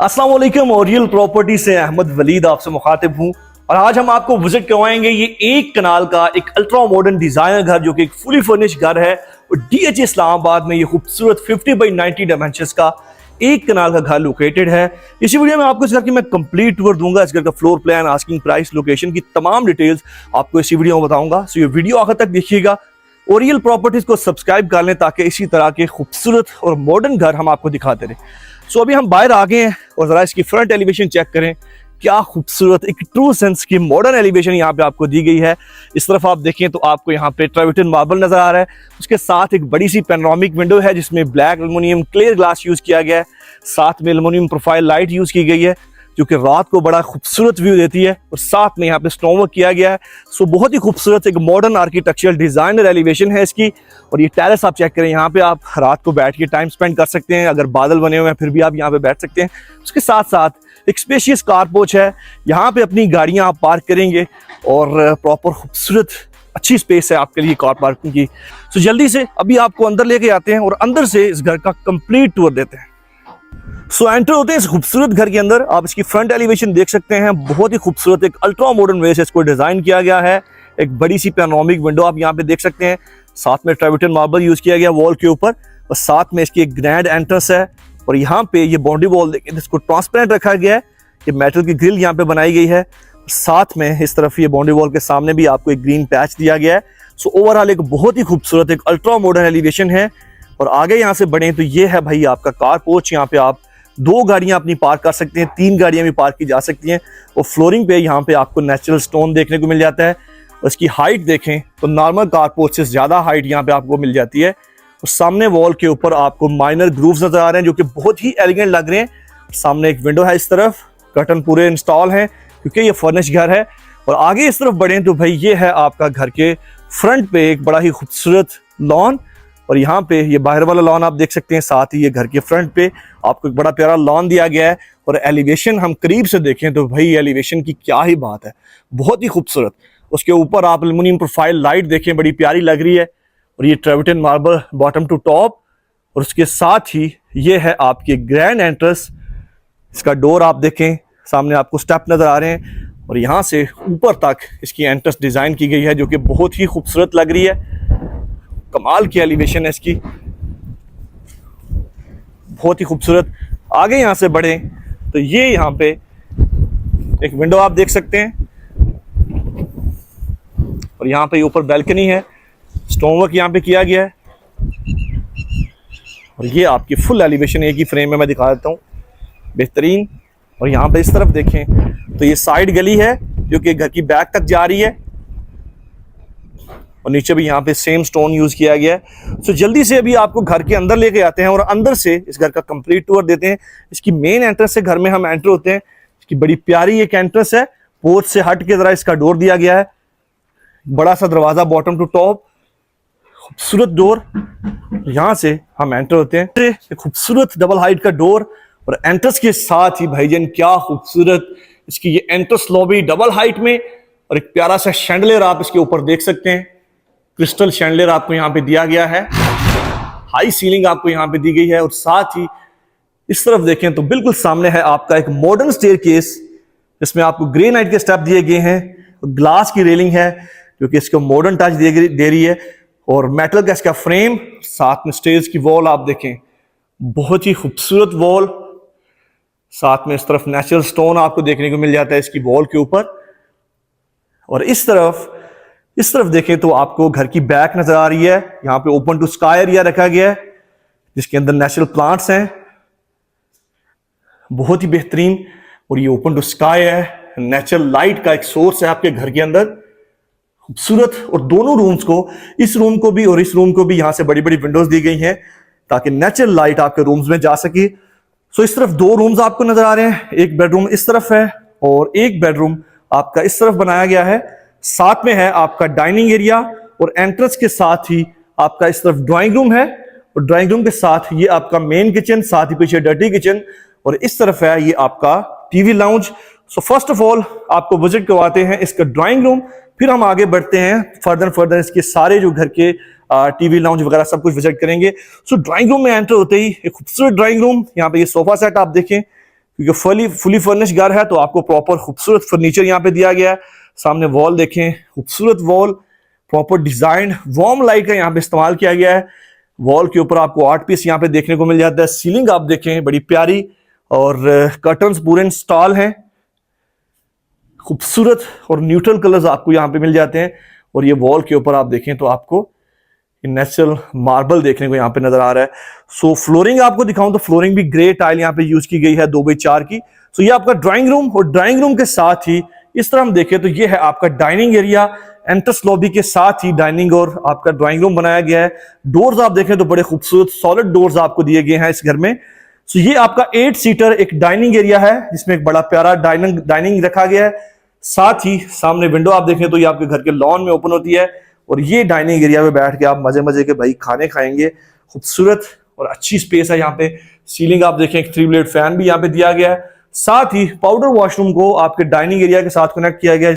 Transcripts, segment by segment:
अस्सलाम वालेकुम। Oryol property से अहमद वलीद आपसे मुखातिब हूं और आज हम आपको विजिट करवाएंगे ये एक कनाल का एक अल्ट्रा मॉडर्न डिजाइनर घर जो कि एक फुली फर्निश्ड घर है और डीएच इस्लामाबाद में ये खूबसूरत 50 बाई 90 डायमेंशंस का एक कनाल का घर लोकेटेड है। इसी वीडियो में आपको इस घर की मैं कंप्लीट टूर दूंगा। इस घर का floor plan, asking price, location की तमाम डिटेल्स आपको इसी वीडियो में बताऊंगा। सो ये वीडियो आखिर तक देखिएगा। ओरियल प्रॉपर्टीज को सब्सक्राइब कर लें ताकि इसी तरह के खूबसूरत और मॉडर्न घर हम आपको दिखाते रहे। सो अभी हम बाहर आ गए हैं और जरा इसकी फ्रंट एलिवेशन चेक करें। क्या खूबसूरत एक ट्रू सेंस की मॉडर्न एलिवेशन यहाँ पे आपको दी गई है। इस तरफ आप देखें तो आपको यहाँ पे ट्रेविटन मार्बल नजर आ रहा है। उसके साथ एक बड़ी सी पैनोरामिक विंडो है जिसमें black aluminium clear glass use किया गया है। साथ में एल्युमिनियम प्रोफाइल लाइट यूज की गई है जो कि रात को बड़ा खूबसूरत व्यू देती है और साथ में यहाँ पे स्टोन वर्क किया गया है। सो बहुत ही खूबसूरत एक मॉडर्न आर्किटेक्चरल डिजाइनर एलिवेशन है इसकी। और ये टेरेस आप चेक करें, यहाँ पे आप रात को बैठ के टाइम स्पेंड कर सकते हैं। अगर बादल बने हुए हैं फिर भी आप यहाँ पे बैठ सकते हैं। उसके साथ साथ एक स्पेशियस कार पोर्च है, यहाँ पे अपनी गाड़ियाँ आप पार्क करेंगे और प्रॉपर खूबसूरत अच्छी स्पेस है आपके लिए कार पार्किंग की। सो जल्दी से अभी आपको अंदर लेके आते हैं और अंदर से इस घर का कंप्लीट टूर देते हैं। सो एंटर होते हैं इस खूबसूरत घर के अंदर। आप इसकी फ्रंट एलिवेशन देख सकते हैं, बहुत ही खूबसूरत एक अल्ट्रा मॉडर्न वे से इसको डिजाइन किया गया है। एक बड़ी सी पैनोरामिक विंडो आप यहाँ पे देख सकते हैं। साथ में ट्रेविटन मार्बल यूज किया गया वॉल के ऊपर और साथ में इसकी एक ग्रैंड एंट्रेंस है। और यहाँ पे ये बाउंड्री वॉल देखिए जिसको ट्रांसपेरेंट रखा गया है। ये मेटल की ग्रिल यहाँ पे बनाई गई है। साथ में इस तरफ ये बाउंड्री वॉल के सामने भी आपको एक ग्रीन पैच दिया गया है। सो ओवरऑल एक बहुत ही खूबसूरत एक अल्ट्रा मॉडर्न एलिवेशन है। और आगे यहाँ से बढ़े तो ये है भाई आपका कार पोर्च। यहाँ पे आप 2 गाड़ियां अपनी पार्क कर सकते हैं, 3 गाड़ियां भी पार्क की जा सकती हैं। और फ्लोरिंग पे यहाँ पे आपको नेचुरल स्टोन देखने को मिल जाता है। और इसकी हाइट देखें तो नॉर्मल कार पोर्च से ज्यादा हाइट यहाँ पे आपको मिल जाती है। और सामने वॉल के ऊपर आपको माइनर ग्रूव्स नजर आ रहे हैं जो कि बहुत ही एलिगेंट लग रहे हैं। सामने एक विंडो है, इस तरफ कर्टन पूरे इंस्टॉल हैं क्योंकि ये फर्निश घर है। और आगे इस तरफ बढ़े तो भाई ये है आपका घर के फ्रंट पे एक बड़ा ही खूबसूरत लॉन। और यहाँ पे ये बाहर वाला लॉन आप देख सकते हैं। साथ ही ये घर के फ्रंट पे आपको एक बड़ा प्यारा लॉन दिया गया है। और एलिवेशन हम करीब से देखें तो भाई एलिवेशन की क्या ही बात है, बहुत ही खूबसूरत। उसके ऊपर आप एल्युमिनियम प्रोफाइल लाइट देखें, बड़ी प्यारी लग रही है। और ये ट्रेविटन मार्बल बॉटम टू टॉप। और उसके साथ ही ये है आपकी ग्रैंड एंट्रेंस। इसका डोर आप देखें, सामने आपको स्टेप नजर आ रहे हैं। और यहाँ से ऊपर तक इसकी एंट्रेंस डिजाइन की गई है जो कि बहुत ही खूबसूरत लग रही है। कमाल की एलिवेशन है इसकी, बहुत ही खूबसूरत। आगे यहाँ से बढ़े तो ये यहाँ पे एक विंडो आप देख सकते हैं। और यहाँ पे ऊपर बैल्कनी है, स्टोन वर्क यहाँ पे किया गया है। और ये आपकी फुल एलिवेशन एक ही फ्रेम में मैं दिखा देता हूँ, बेहतरीन। और यहाँ पे इस तरफ देखें तो ये साइड गली है जो कि घर की बैक तक जा रही है। और नीचे भी यहाँ पे सेम स्टोन यूज किया गया है। सो जल्दी से अभी आपको घर के अंदर लेके आते हैं और अंदर से इस घर का कंप्लीट टूर देते हैं। इसकी मेन एंट्रेंस से घर में हम एंटर होते हैं। इसकी बड़ी प्यारी एक एंट्रेंस है, पोर्च से हट के जरा इसका डोर दिया गया है। बड़ा सा दरवाजा बॉटम टू टॉप, खूबसूरत डोर। यहाँ से हम एंटर होते हैं, एक खूबसूरत डबल हाइट का डोर। और एंट्रेंस के साथ ही भाईजान क्या खूबसूरत इसकी ये एंट्रेंस लॉबी डबल हाइट में। और एक प्यारा सा शैंडलियर आप इसके ऊपर देख सकते हैं, क्रिस्टल शैंडलियर आपको यहाँ पे दिया गया है। हाई सीलिंग आपको यहाँ पे दी गई है। और साथ ही इस तरफ देखें तो बिल्कुल सामने है आपका एक मॉडर्न स्टेयरकेस जिसमें आपको ग्रेनाइट के स्टेप दिए गए हैं। ग्लास की रेलिंग है जो कि इसको मॉडर्न टच दे रही है। और मेटल का इसका फ्रेम, साथ में स्टेज की वॉल आप देखें, बहुत ही खूबसूरत वॉल। साथ में इस तरफ नेचुरल स्टोन आपको देखने को मिल जाता है इसकी वॉल के ऊपर। और इस तरफ देखें तो आपको घर की बैक नजर आ रही है। यहाँ पे ओपन टू स्काई एरिया रखा गया है जिसके अंदर नेचुरल प्लांट्स हैं, बहुत ही बेहतरीन। और ये ओपन टू स्काई है, नेचुरल लाइट का एक सोर्स है आपके घर के अंदर, खूबसूरत। और दोनों रूम्स को, इस रूम को भी और इस रूम को भी, यहाँ से बड़ी बड़ी विंडोज दी गई हैं ताकि नेचुरल लाइट आपके रूम्स में जा सके। सो इस तरफ 2 रूम्स आपको नजर आ रहे हैं। एक बेडरूम इस तरफ है और एक बेडरूम आपका इस तरफ बनाया गया है। साथ में है आपका डाइनिंग एरिया और एंट्रेंस के साथ ही आपका इस तरफ ड्राइंग रूम है। और ड्राइंग रूम के साथ ये आपका मेन किचन, साथ ही पीछे डर्टी किचन। और इस तरफ है ये आपका TV lounge. So first of all आपको विजिट करवाते हैं इसका ड्राइंग रूम, फिर हम आगे बढ़ते हैं फर्दर इसके सारे जो घर के टीवी लाउंज वगैरह सब कुछ विजिट करेंगे। सो ड्राइंग रूम में एंटर होते ही एक खूबसूरत ड्राइंग रूम, यहाँ पे ये सोफा सेट आप देखें क्योंकि फुली फर्निश घर है तो आपको प्रॉपर खूबसूरत फर्नीचर यहाँ पे दिया गया है। सामने वॉल देखें, खूबसूरत wall, proper design, warm light का यहाँ पे इस्तेमाल किया गया है। वॉल के ऊपर आपको आर्ट पीस यहाँ पे देखने को मिल जाता है। सीलिंग आप देखें बड़ी प्यारी, और कर्टन्स पूरे इंस्टॉल हैं, खूबसूरत और न्यूट्रल कलर्स आपको यहाँ पे मिल जाते हैं। और ये वॉल के ऊपर आप देखें तो आपको नेचुरल मार्बल देखने को यहाँ पे नजर आ रहा है। सो फ्लोरिंग आपको दिखाऊं तो फ्लोरिंग भी ग्रे टाइल यहाँ पे यूज की गई है 2x4 की। सो ये आपका ड्राइंग रूम, और ड्राइंग रूम के साथ ही इस तरह हम देखें तो ये है आपका डाइनिंग एरिया। एंट्रेंस लॉबी के साथ ही डाइनिंग और आपका ड्राइंग रूम बनाया गया है। डोर्स आप देखें तो बड़े खूबसूरत सॉलिड डोर्स आपको दिए गए हैं इस घर में। सो ये आपका 8 सीटर एक डाइनिंग एरिया है जिसमें एक बड़ा प्यारा डाइनिंग रखा गया है। साथ ही सामने विंडो आप देखें तो ये आपके घर के लॉन में ओपन होती है, और ये डाइनिंग एरिया में बैठ के आप मजे मजे के भाई खाने खाएंगे। खूबसूरत और अच्छी स्पेस है यहाँ पे। सीलिंग आप देखें, एक 3 ब्लेड फैन भी यहाँ पे दिया गया है। साथ ही पाउडर वॉशरूम को आपके डाइनिंग एरिया के साथ कनेक्ट किया गया है।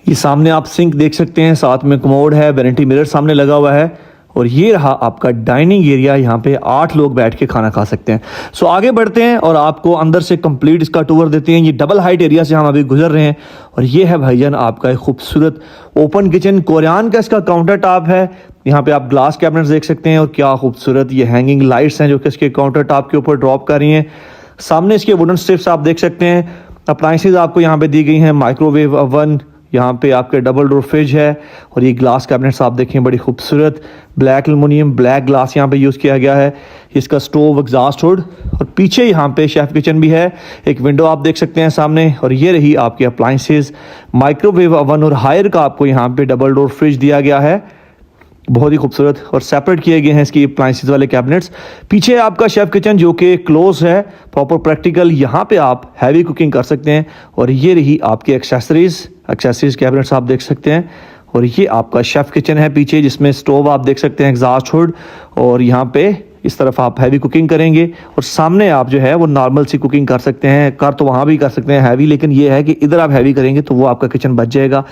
ये सामने आप सिंक देख सकते हैं, साथ में कमोड है, वैनिटी मिरर सामने लगा हुआ है, और ये रहा आपका डाइनिंग एरिया। यहाँ पे 8 लोग बैठ के खाना खा सकते हैं। सो आगे बढ़ते हैं और आपको अंदर से कंप्लीट इसका टूर देते हैं। ये डबल हाइट एरिया से हम अभी गुजर रहे हैं, और ये है भाईजान आपका एक खूबसूरत ओपन किचन। कोरियान का इसका काउंटर टॉप है। यहाँ पे आप ग्लास कैबिनेट्स देख सकते हैं, और क्या खूबसूरत ये हैंगिंग लाइट्स हैं जो कि इसके काउंटर टॉप के ऊपर ड्रॉप कर रही हैं। सामने इसके वुडन स्ट्रिप्स आप देख सकते हैं। अप्लायंसेज आपको यहाँ पे दी गई हैं, माइक्रोवेव ओवन, यहाँ पे आपके डबल डोर फ्रिज है, और ये ग्लास कैबिनेट्स आप देखें बड़ी खूबसूरत ब्लैक एल्युमिनियम ब्लैक ग्लास यहाँ पे यूज़ किया गया है। इसका स्टोव, एग्जॉस्ट हुड, और पीछे यहाँ पे शेफ किचन भी है। एक विंडो आप देख सकते हैं सामने, और ये रही आपके अप्लायंसेज, माइक्रोवेव ओवन, और हायर का आपको यहाँ पे डबल डोर फ्रिज दिया गया है। बहुत ही खूबसूरत, और सेपरेट किए गए हैं इसकी अप्लायंसेज वाले कैबिनेट्स। पीछे आपका शेफ किचन जो कि क्लोज है, प्रॉपर प्रैक्टिकल। यहाँ पे आप हैवी कुकिंग कर सकते हैं। और ये रही आपकी एक्सेसरीज कैबिनेट्स आप देख सकते हैं। और ये आपका शेफ किचन है पीछे, जिसमें स्टोव आप देख सकते हैं, एग्जॉस्ट हुड, और यहाँ पे इस तरफ आप हैवी कुकिंग करेंगे, और सामने आप जो है वो नॉर्मल सी कुकिंग कर सकते हैं। कर तो वहाँ भी कर सकते हैं हैवी, लेकिन ये है कि इधर आप हैवी करेंगे तो वो आपका किचन बच जाएगा।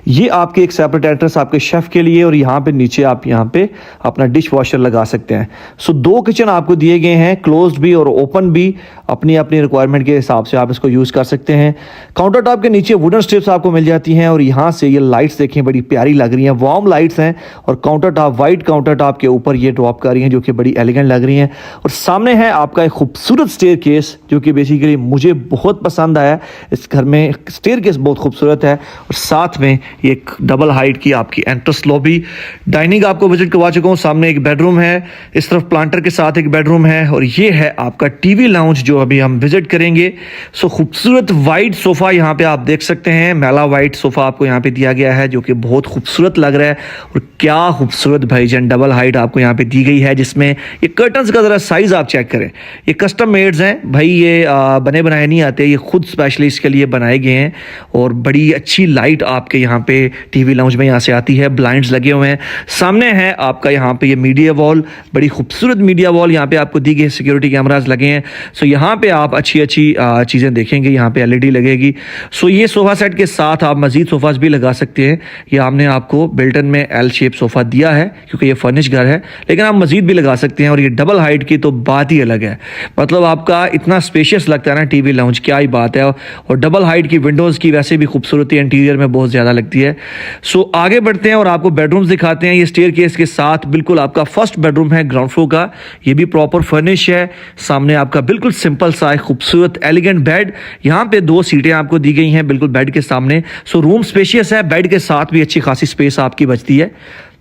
ये आपके एक सेपरेट एंट्रेंस आपके शेफ के लिए, और यहाँ पे नीचे आप यहाँ पे अपना डिश वॉशर लगा सकते हैं। सो 2 किचन आपको दिए गए हैं, क्लोज्ड भी और ओपन भी। अपनी अपनी रिक्वायरमेंट के हिसाब से आप इसको यूज़ कर सकते हैं। काउंटर टॉप के नीचे वुडन स्ट्रिप्स आपको मिल जाती हैं, और यहाँ से ये लाइट्स देखें बड़ी प्यारी लग रही हैं, वार्म लाइट्स हैं। और counter top, white counter top के ऊपर ये ड्रॉप कर रही हैं जो कि बड़ी एलिगेंट लग रही हैं। और सामने है आपका एक खूबसूरत स्टेयरकेस जो कि बेसिकली मुझे बहुत पसंद आया। इस घर में स्टेयरकेस बहुत खूबसूरत है, और साथ में एक डबल हाइट की आपकी एंट्रेंस लॉबी। डाइनिंग आपको विजिट करवा चुका हूँ। सामने एक बेडरूम है, इस तरफ प्लांटर के साथ एक बेडरूम है, और ये है आपका टीवी लाउंज जो अभी हम विजिट करेंगे। सो खूबसूरत वाइट सोफा यहाँ पे आप देख सकते हैं, मैला वाइट सोफा आपको यहाँ पे दिया गया है जो कि बहुत खूबसूरत लग रहा है। और क्या खूबसूरत भाईजान डबल हाइट आपको यहाँ पे दी गई है, जिसमें ये कर्टन्स का जरा साइज आप चेक करें। ये कस्टम मेड्स हैं भाई, ये बने बनाए नहीं आते, ये खुद स्पेशली इसके लिए बनाए गए हैं। और बड़ी अच्छी लाइट आपके यहाँ पे टीवी लाउंज में यहाँ से आती है, ब्लाइंड्स लगे हुए हैं। सामने है आपका यहाँ पे ये मीडिया वॉल, बड़ी खूबसूरत मीडिया वॉल यहाँ पे आपको दी गई, सिक्योरिटी कैमरास लगे हैं। सो यहाँ पे आप अच्छी चीज़ें देखेंगे, यहाँ पे एलईडी लगेगी। सो ये सोफा सेट के साथ आप मजीद सोफास भी लगा सकते हैं। ये हमने आपको बिल्टन में एल शेप सोफा दिया है क्योंकि ये फर्निश घर है, लेकिन आप मजीद भी लगा सकते हैं। और ये डबल हाइट की तो बात ही अलग है, मतलब आपका इतना स्पेशियस लगता है ना टीवी लाउंज, क्या ही बात है। और डबल हाइट की विंडोज़ की वैसे भी खूबसूरती इंटीरियर में बहुत ज़्यादा लगती है। सो आगे बढ़ते हैं और आपको बेडरूम्स दिखाते हैं। ये स्टेयरकेस के साथ बिल्कुल आपका फर्स्ट बेडरूम है ग्राउंड फ्लोर का, ये भी प्रॉपर फर्निश है। सामने आपका बिल्कुल सिंपल सा एक खूबसूरत एलिगेंट बेड, यहाँ पे 2 सीटें आपको दी गई हैं बिल्कुल बेड के सामने। सो रूम स्पेशियस है, बेड के साथ भी अच्छी खासी स्पेस आपकी बचती है।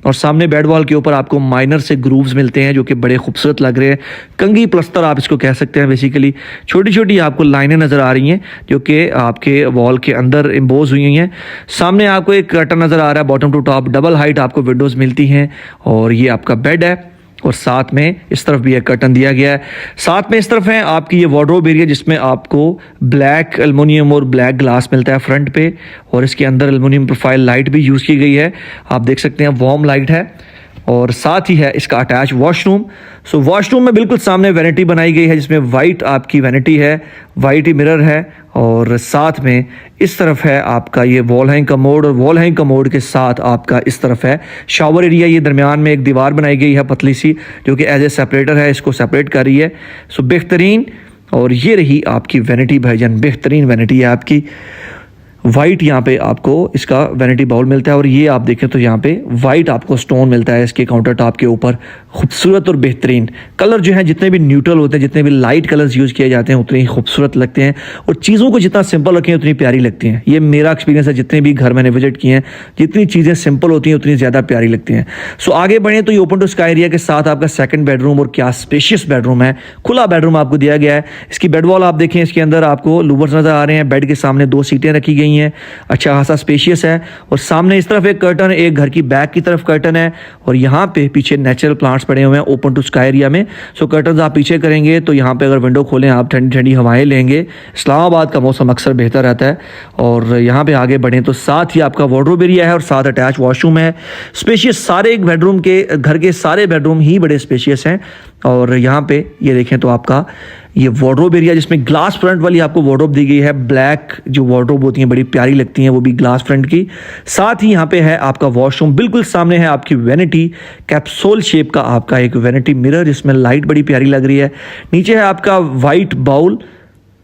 और सामने बेड वॉल के ऊपर आपको माइनर से ग्रूव्स मिलते हैं जो कि बड़े खूबसूरत लग रहे हैं, कंगी प्लस्तर आप इसको कह सकते हैं। बेसिकली छोटी छोटी आपको लाइनें नज़र आ रही हैं जो कि आपके वॉल के अंदर इम्बोज हुई हैं। सामने आपको एक कर्टन नज़र आ रहा है bottom to top, double height आपको विंडोज़ मिलती हैं। और ये आपका बेड है, और साथ में इस तरफ भी एक कर्टन दिया गया है। साथ में इस तरफ है आपकी ये वार्डरोब एरिया जिसमें आपको ब्लैक एल्युमिनियम और ब्लैक ग्लास मिलता है फ्रंट पे, और इसके अंदर एल्युमिनियम प्रोफाइल लाइट भी यूज़ की गई है, आप देख सकते हैं वार्म लाइट है। और साथ ही है इसका अटैच वॉशरूम। सो वॉशरूम में बिल्कुल सामने वैनिटी बनाई गई है जिसमें वाइट आपकी वैनिटी है, वाइट ही मिरर है। और साथ में इस तरफ है आपका ये वॉल हैंग कमोड, और वॉल हैंग कमोड के साथ आपका इस तरफ है शावर एरिया। ये दरमियान में एक दीवार बनाई गई है पतली सी जो कि एज ए सेपरेटर है, इसको सेपरेट कर रही है। सो बेहतरीन और ये रही आपकी वैनिटी भाईजान, बेहतरीन वैनिटी है आपकी। वाइट यहाँ पे आपको इसका वैनिटी बाउल मिलता है और ये आप देखें तो यहाँ पे वाइट आपको स्टोन मिलता है इसके काउंटर टॉप के ऊपर। खूबसूरत और बेहतरीन कलर जो है, जितने भी न्यूट्रल होते हैं, जितने भी लाइट कलर्स यूज़ किए जाते हैं उतने ही खूबसूरत लगते हैं और चीज़ों को जितना सिंपल रखें उतनी प्यारी लगती हैं। ये मेरा एक्सपीरियंस है, जितने भी घर मैंने विजिट किए हैं, जितनी चीज़ें सिंपल होती हैं उतनी ज़्यादा प्यारी लगती हैं। सो आगे बढ़े तो ये ओपन टू स्काई एरिया के साथ आपका सेकंड बेडरूम, और क्या स्पेशियस बेडरूम है, खुला बेडरूम आपको दिया गया है। इसकी बेड वॉल आप देखें, इसके अंदर आपको लूवर्स नज़र आ रहे हैं। बेड के सामने 2 सीटें रखी गई हैं, अच्छा खासा स्पेशियस है। और सामने इस तरफ एक कर्टन, एक घर की बैक की तरफ कर्टन है और यहाँ पे पीछे नेचुरल प्लांट्स पड़े हुए हैं ओपन टू स्काई एरिया में। सो कर्टन आप पीछे करेंगे तो यहाँ पे अगर विंडो खोलें आप ठंडी ठंडी हवाएं लेंगे। इस्लामाबाद का मौसम अक्सर बेहतर रहता है। और यहाँ पे आगे बढ़ें तो साथ ही आपका वार्डरोब एरिया है और साथ अटैच वॉशरूम है। स्पेशियस सारे एक बेडरूम के, घर के सारे बेडरूम ही बड़े स्पेशियस हैं। और यहाँ पे ये देखें तो आपका ये वार्डरोब एरिया, जिसमें ग्लास फ्रंट वाली आपको वार्डरोब दी गई है। ब्लैक जो वार्डरोब होती हैं बड़ी प्यारी लगती हैं, वो भी ग्लास फ्रंट की। साथ ही यहाँ पे है आपका वॉशरूम, बिल्कुल सामने है आपकी वैनिटी, कैप्सूल शेप का आपका एक वैनिटी मिरर, जिसमें लाइट बड़ी प्यारी लग रही है। नीचे है आपका वाइट बाउल,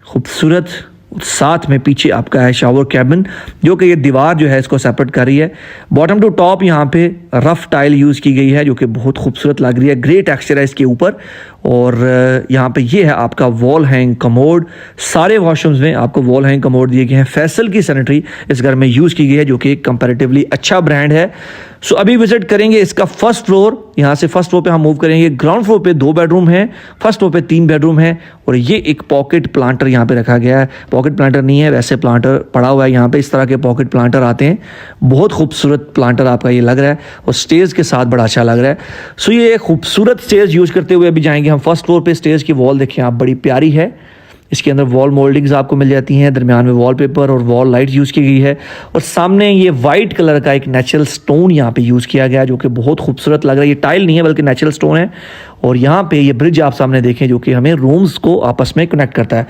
खूबसूरत। साथ में पीछे आपका है शावर कैबिन, जो कि ये दीवार जो है इसको सेपरेट कर रही है। बॉटम टू टॉप यहाँ पे रफ टाइल यूज़ की गई है जो कि बहुत खूबसूरत लग रही है। ग्रे टेक्सचर है इसके ऊपर। और यहाँ पे ये है आपका वॉल हैंग कमोड। सारे वॉशरूम्स में आपको वॉल हैंग कमोड दिए गए हैं। फैसल की सैनिटरी इस घर में यूज़ की गई है, जो कि कंपैरेटिवली अच्छा ब्रांड है। सो अभी विजिट करेंगे इसका फर्स्ट फ्लोर। यहाँ से फर्स्ट फ्लोर पे हम मूव करेंगे। ग्राउंड फ्लोर पे 2 बेडरूम है, फर्स्ट फ्लोर पे 3 बेडरूम है। और ये एक पॉकेट प्लांटर यहाँ पे रखा गया है। पॉकेट प्लांटर नहीं है, वैसे प्लांटर पड़ा हुआ है यहाँ पे। इस तरह के पॉकेट प्लांटर आते हैं, बहुत खूबसूरत प्लांटर आपका ये लग रहा है और स्टेज के साथ बड़ा अच्छा लग रहा है। सो ये खूबसूरत स्टेज यूज़ करते हुए अभी जाएंगे हम फर्स्ट फ्लोर पे। स्टेज की वॉल देखिए आप, बड़ी प्यारी है। इसके अंदर वॉल मोल्डिंग्स आपको मिल जाती हैं, दरमियान में वॉलपेपर और वॉल लाइट यूज़ की गई है। और सामने ये वाइट कलर का एक नेचुरल स्टोन यहाँ पे यूज़ किया गया है, जो कि बहुत खूबसूरत लग रहा है। ये टाइल नहीं है बल्कि नेचुरल स्टोन है। और यहाँ पे ये ब्रिज आप सामने देखें, जो कि हमें रूम्स को आपस में कनेक्ट करता है।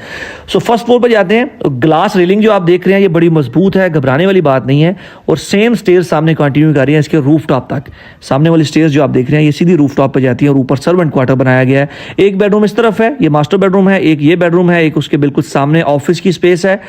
सो फर्स्ट फ्लोर पर जाते हैं। ग्लास रेलिंग जो आप देख रहे हैं ये बड़ी मजबूत है, घबराने वाली बात नहीं है। और सेम स्टेयर्स सामने कंटिन्यू कर रही है इसके रूफ टॉप तक। सामने वाली स्टेयर्स जो आप देख रहे हैं ये सीधी रूफ टॉप पर जाती है और ऊपर सर्वेंट क्वार्टर बनाया गया है। एक बेडरूम इस तरफ है, ये मास्टर बेडरूम है। एक ये बेडरूम है, एक उसके बिल्कुल सामने ऑफिस की स्पेस है।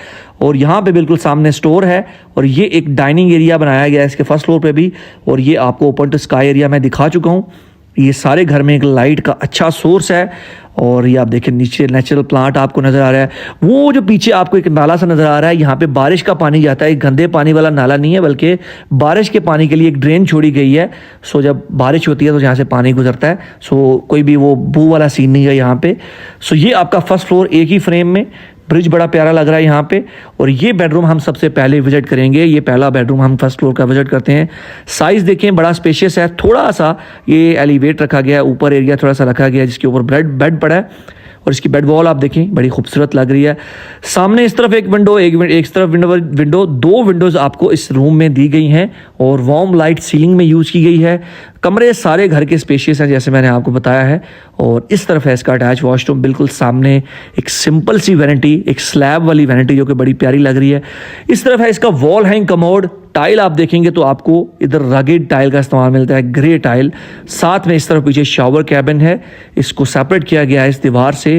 और यहाँ पे बिल्कुल सामने स्टोर है। और ये एक डाइनिंग एरिया बनाया गया है इसके फर्स्ट फ्लोर पे भी। और ये आपको ओपन टू स्काई एरिया मैं दिखा चुका हूँ। ये सारे घर में एक लाइट का अच्छा सोर्स है। और ये आप देखें नीचे नेचुरल प्लांट आपको नज़र आ रहा है। वो जो पीछे आपको एक नाला सा नज़र आ रहा है, यहाँ पे बारिश का पानी जाता है। गंदे पानी वाला नाला नहीं है, बल्कि बारिश के पानी के लिए एक ड्रेन छोड़ी गई है। सो जब बारिश होती है तो यहाँ से पानी गुजरता है। सो कोई भी वो बू वाला सीन नहीं है यहाँ पे। सो ये आपका फर्स्ट फ्लोर एक ही फ्रेम में। ब्रिज बड़ा प्यारा लग रहा है यहाँ पे। और ये बेडरूम हम सबसे पहले विजिट करेंगे। ये पहला बेडरूम हम फर्स्ट फ्लोर का विजिट करते हैं। साइज़ देखें, बड़ा स्पेशियस है। थोड़ा सा ये एलिवेट रखा गया है, ऊपर एरिया थोड़ा सा रखा गया है जिसके ऊपर बेड पड़ा है। और इसकी बेड वॉल आप देखें बड़ी खूबसूरत लग रही है। सामने इस तरफ एक विंडो, एक तरफ विंडो, 2 विंडोज़ आपको इस रूम में दी गई हैं। और वार्म लाइट सीलिंग में यूज़ की गई है। कमरे सारे घर के स्पेशियस हैं जैसे मैंने आपको बताया है। और इस तरफ है इसका अटैच वॉशरूम। बिल्कुल सामने एक सिंपल सी वैनिटी, एक स्लैब वाली वैनिटी जो कि बड़ी प्यारी लग रही है। इस तरफ है इसका वॉल हैंग कमोड। टाइल आप देखेंगे तो आपको इधर रगेड टाइल का इस्तेमाल मिलता है, ग्रे टाइल। साथ में इस तरफ पीछे शावर कैबिन है, इसको सेपरेट किया गया है इस दीवार से।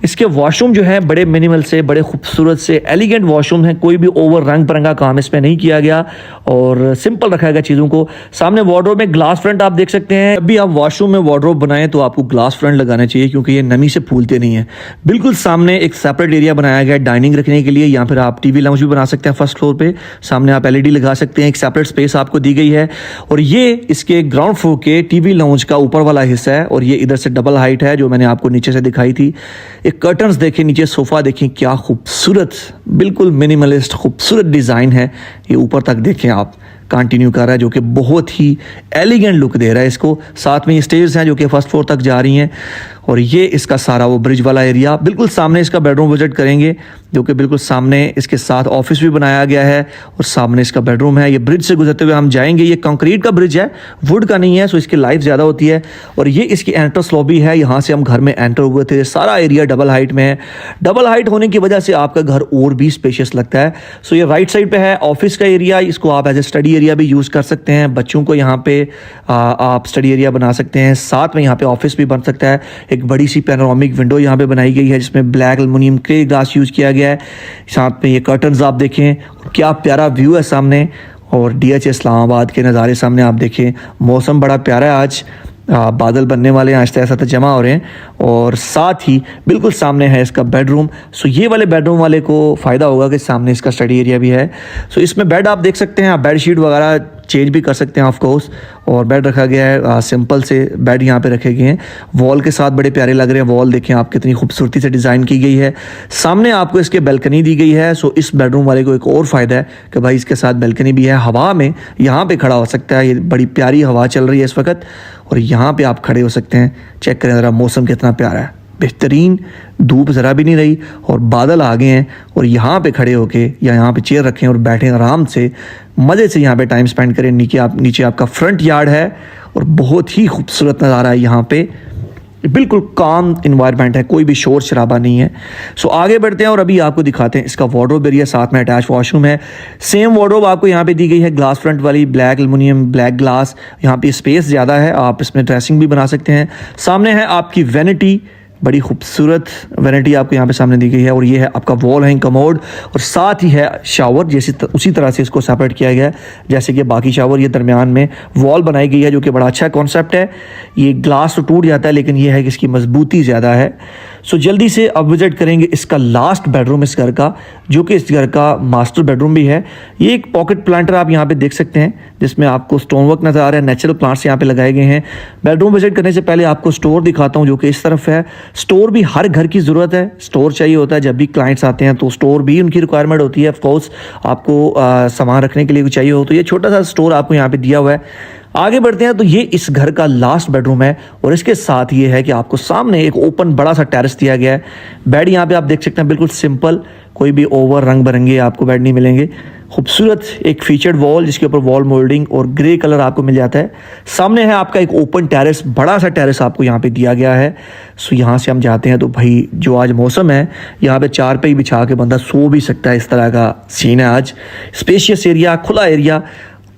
इसके वॉशरूम जो है बड़े मिनिमल से, बड़े खूबसूरत से एलिगेंट वॉशरूम है। कोई भी ओवर रंग बिरंगा काम इसमें नहीं किया गया और सिंपल रखा गया चीज़ों को। सामने वार्डरोब में ग्लास फ्रंट आप देख सकते हैं। जब भी आप वॉशरूम में वार्डरोब बनाएं तो आपको ग्लास फ्रंट लगाना चाहिए, क्योंकि ये नमी से फूलते नहीं है। बिल्कुल सामने एक सेपरेट एरिया बनाया गया है डाइनिंग रखने के लिए, या फिर आप टीवी लाउंज भी बना सकते हैं फर्स्ट फ्लोर पे। सामने आप LED लगा सकते हैं। एक सेपरेट स्पेस आपको दी गई है। और ये इसके ग्राउंड फ्लोर के टीवी लाउंज का ऊपर वाला हिस्सा है। और ये इधर से डबल हाइट है जो मैंने आपको नीचे से दिखाई थी। एक कर्टन्स देखें, नीचे सोफा देखें, क्या खूबसूरत, बिल्कुल मिनिमलिस्ट खूबसूरत डिज़ाइन है। ये ऊपर तक देखें आप, कंटिन्यू कर रहा है, जो कि बहुत ही एलिगेंट लुक दे रहा है इसको। साथ में ये स्टेयर्स हैं जो कि फर्स्ट फ्लोर तक जा रही हैं। और ये इसका सारा वो ब्रिज वाला एरिया। बिल्कुल सामने इसका बेडरूम विजिट करेंगे, जो कि बिल्कुल सामने इसके साथ ऑफिस भी बनाया गया है। और सामने इसका बेडरूम है। ये ब्रिज से गुजरते हुए हम जाएंगे। ये कंक्रीट का ब्रिज है, वुड का नहीं है, सो इसकी लाइफ ज़्यादा होती है। और ये इसकी एंट्रेंस लॉबी है, यहाँ से हम घर में एंटर हुए थे। सारा एरिया डबल हाइट में है। डबल हाइट होने की वजह से आपका घर और भी स्पेशियस लगता है। सो ये राइट साइड पे है ऑफिस का एरिया, इसको आप एज ए स्टडी एरिया भी यूज़ कर सकते हैं। बच्चों को यहाँ पे आप स्टडी एरिया बना सकते हैं, साथ में यहाँ पे ऑफिस भी बन सकता है। एक बड़ी सी पैनोरामिक विंडो यहाँ पे बनाई गई है जिसमें ब्लैक एल्युमिनियम के ग्लास यूज़ किया गया है। साथ में ये कर्टन्स आप देखें, क्या प्यारा व्यू है सामने। और DHA इस्लामाबाद के नज़ारे सामने आप देखें, मौसम बड़ा प्यारा है आज, बादल बनने वाले हैं, आहिस्ता आहिस्ता जमा हो रहे हैं। और साथ ही बिल्कुल सामने है इसका बेडरूम। सो ये वाले बेडरूम वाले को फ़ायदा होगा कि सामने इसका स्टडी एरिया भी है। सो इसमें बेड आप देख सकते हैं, आप बेड शीट वगैरह चेंज भी कर सकते हैं ऑफ कोर्स। और बेड रखा गया है, सिंपल से बेड यहाँ पे रखे गए हैं, वॉल के साथ बड़े प्यारे लग रहे हैं। वॉल देखें आप कितनी खूबसूरती से डिज़ाइन की गई है। सामने आपको इसके बैल्कनी दी गई है। सो इस बेडरूम वाले को एक और फ़ायदा है कि भाई इसके साथ बैल्कनी भी है, हवा में यहाँ पे खड़ा हो सकता है। ये बड़ी प्यारी हवा चल रही है इस वक्त और यहाँ पे आप खड़े हो सकते हैं। चेक करें ज़रा, मौसम कितना प्यारा है, बेहतरीन, धूप ज़रा भी नहीं रही और बादल आ गए हैं। और यहाँ पे खड़े होके या यहाँ पे चेयर रखें और बैठें आराम से, मज़े से यहाँ पे टाइम स्पेंड करें। नीचे आपका फ्रंट यार्ड है और बहुत ही खूबसूरत नज़ारा है यहाँ पे। बिल्कुल काम इन्वायरमेंट है, कोई भी शोर शराबा नहीं है। सो आगे बढ़ते हैं और अभी आपको दिखाते हैं इसका वार्डरोब एरिया, साथ में अटैच वॉशरूम है। सेम वार्डरोब आपको यहाँ पे दी गई है, ग्लास फ्रंट वाली, ब्लैक एल्युमिनियम ब्लैक ग्लास। यहाँ पे स्पेस ज़्यादा है, आप इसमें ड्रेसिंग भी बना सकते हैं। सामने है आपकी वैनिटी, बड़ी खूबसूरत वैनिटी आपको यहाँ पे सामने दी गई है। और ये है आपका वॉल हैंग कमोड और साथ ही है शावर, जैसे उसी तरह से इसको सेपरेट किया गया है जैसे कि बाकी शावर। ये दरमियान में वॉल बनाई गई है जो कि बड़ा अच्छा कॉन्सेप्ट है। ये ग्लास तो टूट जाता है लेकिन ये है कि इसकी मजबूती ज़्यादा है। सो जल्दी से अब विजिट करेंगे इसका लास्ट बेडरूम इस घर का, जो कि इस घर का मास्टर बेडरूम भी है। ये एक पॉकेट प्लांटर आप यहाँ पे देख सकते हैं जिसमें आपको स्टोन वर्क नज़र आ रहा है, नेचुरल प्लांट्स यहाँ पे लगाए गए हैं। बेडरूम विजिट करने से पहले आपको स्टोर दिखाता हूँ जो कि इस तरफ है। स्टोर भी हर घर की ज़रूरत है, स्टोर चाहिए होता है। जब भी क्लाइंट्स आते हैं तो स्टोर भी उनकी रिक्वायरमेंट होती है। ऑफ कोर्स आपको सामान रखने के लिए भी चाहिए हो, तो ये छोटा सा स्टोर आपको यहाँ पे दिया हुआ है। आगे बढ़ते हैं तो ये इस घर का लास्ट बेडरूम है और इसके साथ ये है कि आपको सामने एक ओपन बड़ा सा टेरेस दिया गया है। बेड यहाँ पे आप देख सकते हैं, बिल्कुल सिंपल, कोई भी ओवर रंग बिरंगे आपको बेड नहीं मिलेंगे। खूबसूरत एक फीचर्ड वॉल जिसके ऊपर वॉल मोल्डिंग और ग्रे कलर आपको मिल जाता है। सामने है आपका एक ओपन टेरेस, बड़ा सा टेरेस आपको यहाँ पे दिया गया है। सो यहाँ से हम जाते हैं तो भाई जो आज मौसम है, यहाँ पे चारपाई बिछा के बंदा सो भी सकता है, इस तरह का सीन है आज। स्पेशियस एरिया, खुला एरिया,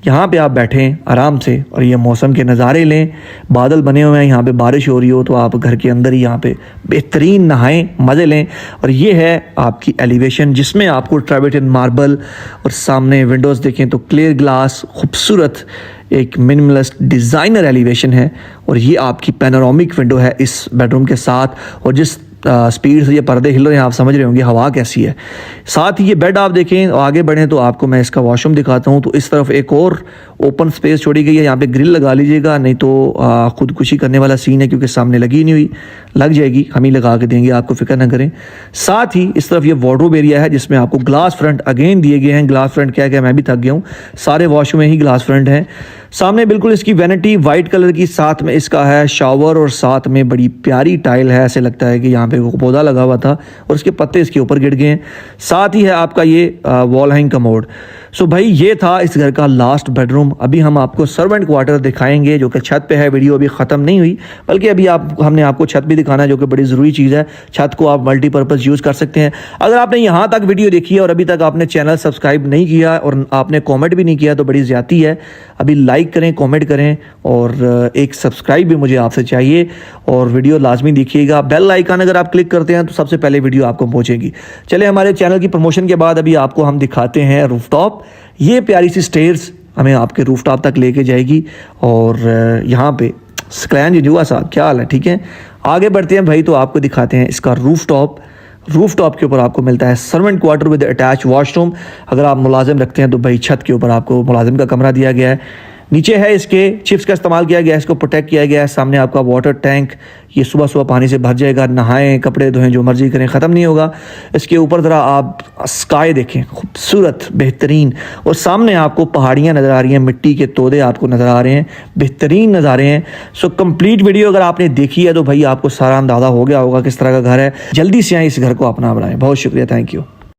यहाँ पे आप बैठें आराम से और ये मौसम के नज़ारे लें। बादल बने हुए हैं, यहाँ पे बारिश हो रही हो तो आप घर के अंदर ही यहाँ पे बेहतरीन नहाएं, मज़े लें। और ये है आपकी एलिवेशन जिसमें आपको ट्रेवर्टन मार्बल और सामने विंडोज़ देखें तो क्लियर ग्लास, खूबसूरत एक मिनिमलिस्ट डिज़ाइनर एलिवेशन है। और ये आपकी पैनोरामिक विंडो है इस बेडरूम के साथ। और जिस स्पीड से ये पर्दे हिल रहे हैं आप समझ रहे होंगे हवा कैसी है। साथ ही ये बेड आप देखें, आगे बढ़ें तो आपको मैं इसका वॉशरूम दिखाता हूँ। तो इस तरफ एक और ओपन स्पेस छोड़ी गई है, यहाँ पे ग्रिल लगा लीजिएगा, नहीं तो खुदकुशी करने वाला सीन है क्योंकि सामने लगी नहीं हुई, लग जाएगी, हम ही लगा के देंगे, आपको फिक्र ना करें। साथ ही इस तरफ ये वार्डरोब एरिया है जिसमें आपको ग्लास फ्रंट अगेन दिए गए हैं। ग्लास फ्रंट क्या क्या, मैं भी थक गया हूँ, सारे वॉशरूम में ही ग्लास फ्रंट है। सामने बिल्कुल इसकी वैनिटी वाइट कलर की, साथ में इसका है शावर और साथ में बड़ी प्यारी टाइल है। ऐसे लगता है कि यहाँ पे वो पौधा लगा हुआ था और उसके पत्ते इसके ऊपर गिर गए हैं। साथ ही है आपका ये वॉल हैंग कमोड। सो भाई ये था इस घर का लास्ट बेडरूम। अभी हम आपको सर्वेंट क्वार्टर दिखाएंगे जो कि छत पे है। वीडियो अभी ख़त्म नहीं हुई बल्कि अभी हमने आपको छत भी दिखाना है जो कि बड़ी ज़रूरी चीज़ है। छत को आप मल्टीपर्पज़ यूज़ कर सकते हैं। अगर आपने यहाँ तक वीडियो देखी है और अभी तक आपने चैनल सब्सक्राइब नहीं किया और आपने कॉमेंट भी नहीं किया तो बड़ी ज़्यादती है। अभी लाइक करें, कॉमेंट करें और एक सब्सक्राइब भी मुझे आपसे चाहिए। और वीडियो लाजमी देखिएगा, बेल आइकन अगर आप क्लिक करते हैं तो सबसे पहले वीडियो आपको पहुँचेगी। चले हमारे चैनल की प्रमोशन के बाद अभी आपको हम दिखाते हैं रूफटॉप। ये प्यारी सी स्टेयर्स हमें आपके रूफटॉप तक लेके जाएगी। और यहाँ पे स्क्लैन जुआ साहब क्या हाल है, ठीक है। आगे बढ़ते हैं भाई तो आपको दिखाते हैं इसका रूफटॉप। रूफटॉप के ऊपर आपको मिलता है servant quarter with attach washroom. अगर आप मुलाजिम रखते हैं तो भाई छत के ऊपर आपको मुलाजिम का कमरा दिया गया है। नीचे है इसके चिप्स का इस्तेमाल किया गया है, इसको प्रोटेक्ट किया गया है। सामने आपका वाटर टैंक, ये सुबह सुबह पानी से भर जाएगा, नहाएं, कपड़े धोएं, जो मर्जी करें, ख़त्म नहीं होगा। इसके ऊपर ज़रा आप स्काई देखें, खूबसूरत बेहतरीन। और सामने आपको पहाड़ियाँ नज़र आ रही हैं, मिट्टी के तोदे आपको नज़र आ रहे हैं, बेहतरीन नज़ारे हैं। सो कंप्लीट वीडियो अगर आपने देखी है तो भाई आपको सारा अंदाज़ा हो गया होगा किस तरह का घर है। जल्दी से आए इस घर को अपना बनाएं। बहुत शुक्रिया, थैंक यू।